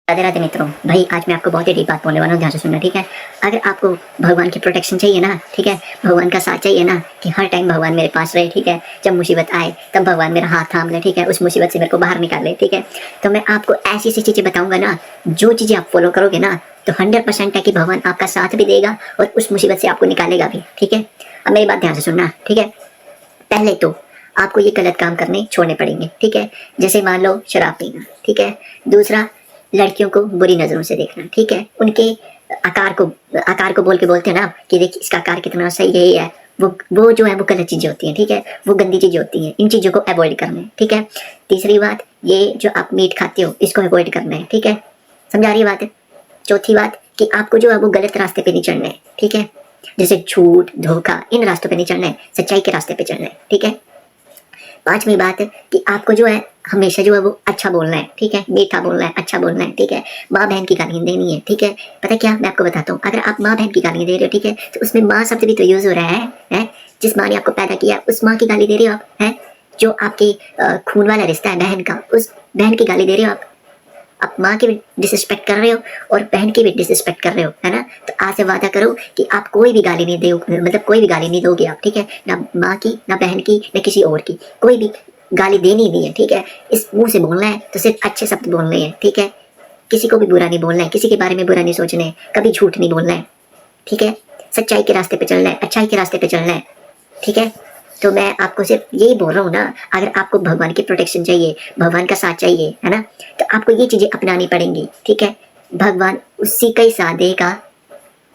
राधे राधे मित्रों। भाई आज मैं आपको बहुत ही डीप बात बोलने वाला हूँ, ध्यान से सुनना, ठीक है। अगर आपको भगवान की प्रोटेक्शन चाहिए ना, ठीक है, भगवान का साथ चाहिए ना, कि हर टाइम भगवान मेरे पास रहे, ठीक है, जब मुसीबत आए तब भगवान मेरा हाथ थाम ले, ठीक है, उस मुसीबत से मेरे को बाहर निकाले, ठीक है, तो मैं आपको ऐसी ऐसी चीज़ें बताऊंगा ना, जो चीज़ें आप फॉलो करोगे ना तो 100% है कि भगवान आपका साथ भी देगा और उस मुसीबत से आपको निकालेगा भी, ठीक है। अब मेरी बात ध्यान से सुनना, ठीक है। पहले तो आपको ये गलत काम करने छोड़ने पड़ेंगे, ठीक है। जैसे मान लो शराब पीना, ठीक है। दूसरा, लड़कियों को बुरी नजरों से देखना, ठीक है। उनके आकार को बोल के बोलते हैं ना कि देख इसका आकार कितना सही है, वो जो है वो गलत चीजें होती हैं, ठीक है, वो गंदी चीजें होती हैं। इन चीजों को अवॉइड करना है, ठीक है। तीसरी बात, ये जो आप मीट खाते हो इसको अवॉइड करना है, ठीक है। समझा रही है बात है। चौथी बात कि आपको जो है वो गलत रास्ते पे नहीं चढ़ना है, ठीक है। जैसे झूठ, धोखा, इन रास्तों पे नहीं चढ़ना है, सच्चाई के रास्ते पे चढ़ना है, ठीक है। पांचवी बात है कि आपको जो है हमेशा जो है वो अच्छा बोलना है, ठीक है, मीठा बोलना है, अच्छा बोलना है, ठीक है। माँ बहन की गालियां देनी है, ठीक है। पता क्या, मैं आपको बताता हूँ, अगर आप माँ बहन की गालियां दे रहे हो, ठीक है, तो उसमें माँ शब्द भी तो यूज हो रहा है? जिस माँ ने आपको पैदा किया उस माँ की गाली दे रहे हो आप, है जो आपके खून वाला रिश्ता है बहन का, उस बहन की गाली दे रहे हो आप माँ की भी डिसरिस्पेक्ट कर रहे हो और बहन की भी डिसरिस्पेक्ट कर रहे हो, है ना। तो आज से वादा करो कि आप कोई भी गाली नहीं दो, मतलब कोई भी गाली नहीं दोगे आप, ठीक है, ना माँ की, ना बहन की, ना किसी और की, कोई भी गाली देनी नहीं है, ठीक है। इस मुंह से बोलना है तो सिर्फ अच्छे शब्द बोलने हैं, ठीक है। किसी को भी बुरा नहीं बोलना है, किसी के बारे में बुरा नहीं सोचना है, कभी झूठ नहीं बोलना है, ठीक है। सच्चाई के रास्ते पे चलना है, अच्छाई के रास्ते पे चलना है, ठीक है। तो मैं आपको सिर्फ यही बोल रहा हूँ ना, अगर आपको भगवान की प्रोटेक्शन चाहिए, भगवान का साथ चाहिए, है ना, तो आपको ये चीजें अपनानी पड़ेंगी, ठीक है। भगवान उसी का ही साथ देगा,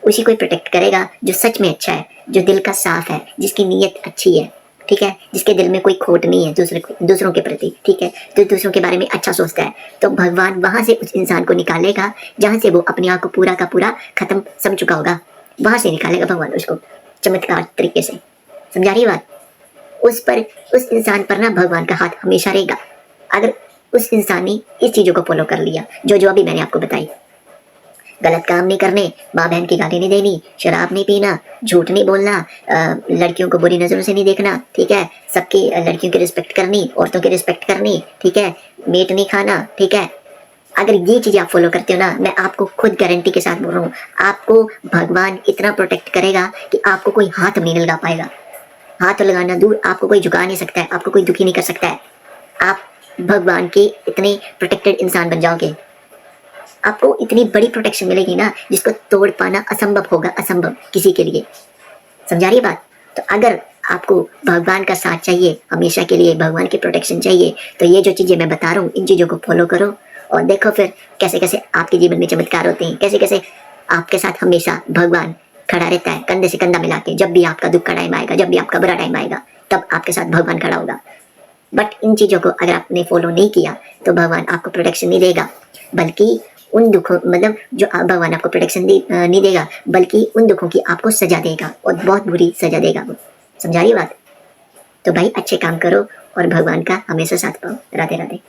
उसी को ही प्रोटेक्ट करेगा जो सच में अच्छा है, जो दिल का साफ है, जिसकी नीयत अच्छी है, ठीक है, जिसके दिल में कोई खोट नहीं है दूसरों के प्रति, ठीक है, जो दूसरों के बारे में अच्छा सोचता है। तो भगवान वहां से उस इंसान को निकालेगा जहां से वो अपने आप को पूरा का पूरा खत्म समझ चुका होगा, वहां से निकालेगा भगवान उसको चमत्कार तरीके से। समझा रही बात। उस इंसान पर ना भगवान का हाथ हमेशा रहेगा, अगर उस इंसान ने इस चीजों को फॉलो कर लिया जो अभी मैंने आपको बताई। गलत काम नहीं करने, माँ बहन की गाली नहीं देनी, शराब नहीं पीना, झूठ नहीं बोलना, लड़कियों को बुरी नजरों से नहीं देखना, ठीक है, सबकी लड़कियों की रिस्पेक्ट करनी, औरतों की रिस्पेक्ट करनी, ठीक है, मीट नहीं खाना, ठीक है। अगर ये चीजें आप फॉलो करते हो ना, मैं आपको खुद गारंटी के साथ बोल रहा हूँ, आपको भगवान इतना प्रोटेक्ट करेगा कि आपको कोई हाथ नहीं लगा पाएगा। हाथ लगाना दूर, आपको कोई झुका नहीं सकता है, आपको कोई दुखी नहीं कर सकता है। आप भगवान के इतने प्रोटेक्टेड इंसान बन जाओगे, आपको इतनी बड़ी प्रोटेक्शन मिलेगी ना जिसको तोड़ पाना असंभव होगा, असंभव किसी के लिए। समझा रही बात। तो अगर आपको भगवान का साथ चाहिए, हमेशा के लिए भगवान की प्रोटेक्शन चाहिए, तो ये जो चीजें मैं बता रहा हूँ इन चीजों को फॉलो करो और देखो फिर कैसे कैसे आपके जीवन में चमत्कार होते हैं, कैसे कैसे आपके साथ हमेशा भगवान खड़ा रहता है, कंधे से कंधा मिला के। जब भी आपका दुख का टाइम आएगा, जब भी आपका बुरा टाइम आएगा, तब आपके साथ भगवान खड़ा होगा। बट इन चीजों को अगर आपने फॉलो नहीं किया तो भगवान आपको प्रोटेक्शन नहीं देगा, बल्कि उन दुखों, मतलब जो भगवान आपको प्रोटेक्शन नहीं देगा, बल्कि उन दुखों की आपको सजा देगा और बहुत बुरी सजा देगा वो। समझा रही बात। तो भाई अच्छे काम करो और भगवान का हमेशा साथ पाओ। राधे राधे।